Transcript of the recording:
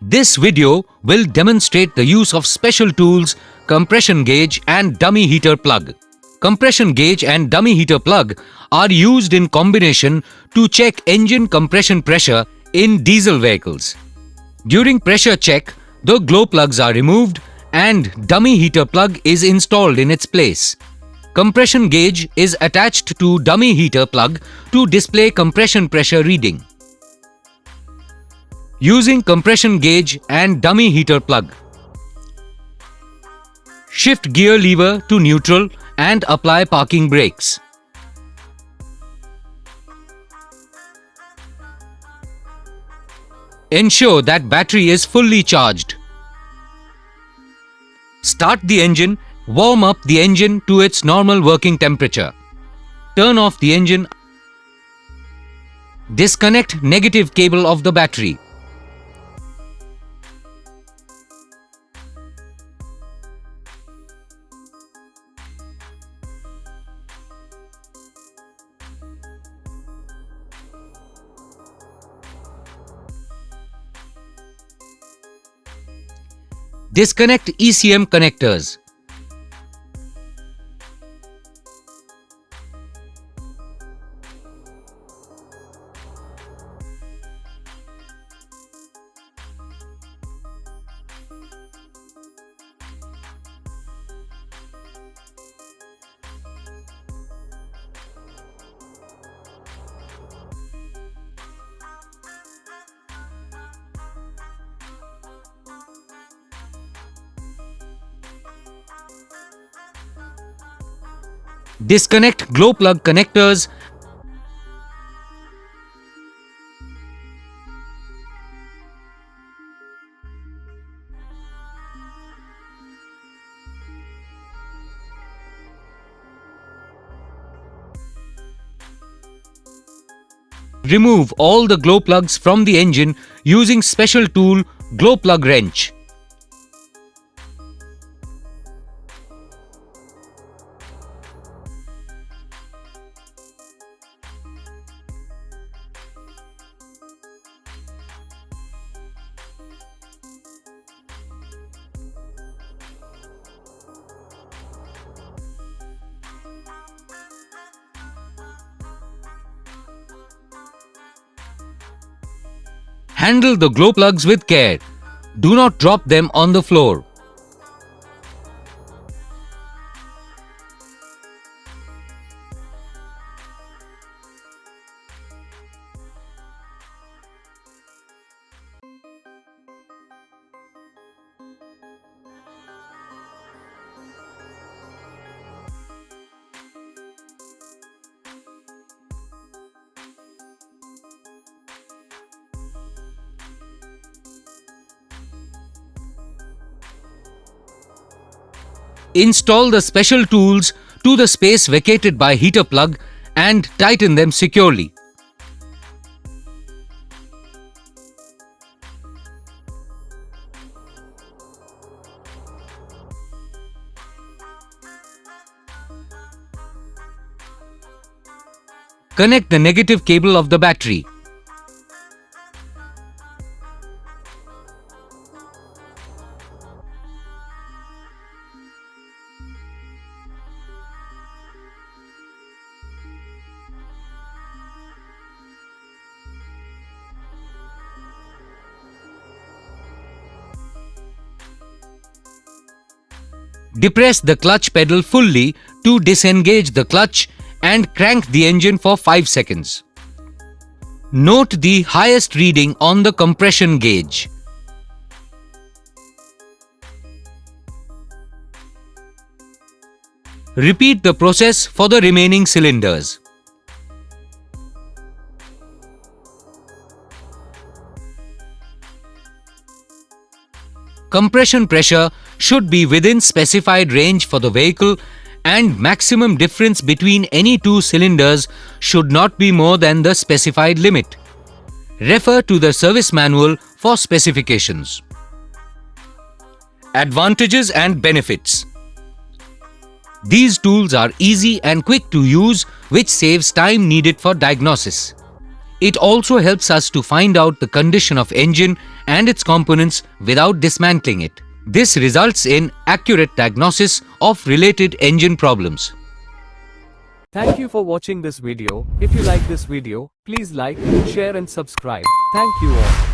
This video will demonstrate the use of special tools, compression gauge and dummy heater plug. Compression gauge and dummy heater plug are used in combination to check engine compression pressure in diesel vehicles. During pressure check, the glow plugs are removed and dummy heater plug is installed in its place. Compression gauge is attached to dummy heater plug to display compression pressure reading. Using compression gauge and dummy heater plug. Shift gear lever to neutral and apply parking brakes. Ensure that battery is fully charged. Start the engine. Warm up the engine to its normal working temperature. Turn off the engine. Disconnect negative cable of the battery. Disconnect ECM connectors. Disconnect glow plug connectors. Remove all the glow plugs from the engine using special tool glow plug wrench. Handle the glow plugs with care. Do not drop them on the floor. Install the special tools to the space vacated by heater plug and tighten them securely. Connect the negative cable of the battery. Depress the clutch pedal fully to disengage the clutch and crank the engine for 5 seconds. Note the highest reading on the compression gauge. Repeat the process for the remaining cylinders. Compression pressure should be within specified range for the vehicle and maximum difference between any two cylinders should not be more than the specified limit. Refer to the service manual for specifications. Advantages and benefits. These tools are easy and quick to use, which saves time needed for diagnosis. It also helps us to find out the condition of engine and its components without dismantling it. This results in accurate diagnosis of related engine problems. Thank you for watching this video. If you like this video, please like, share and subscribe. Thank you all.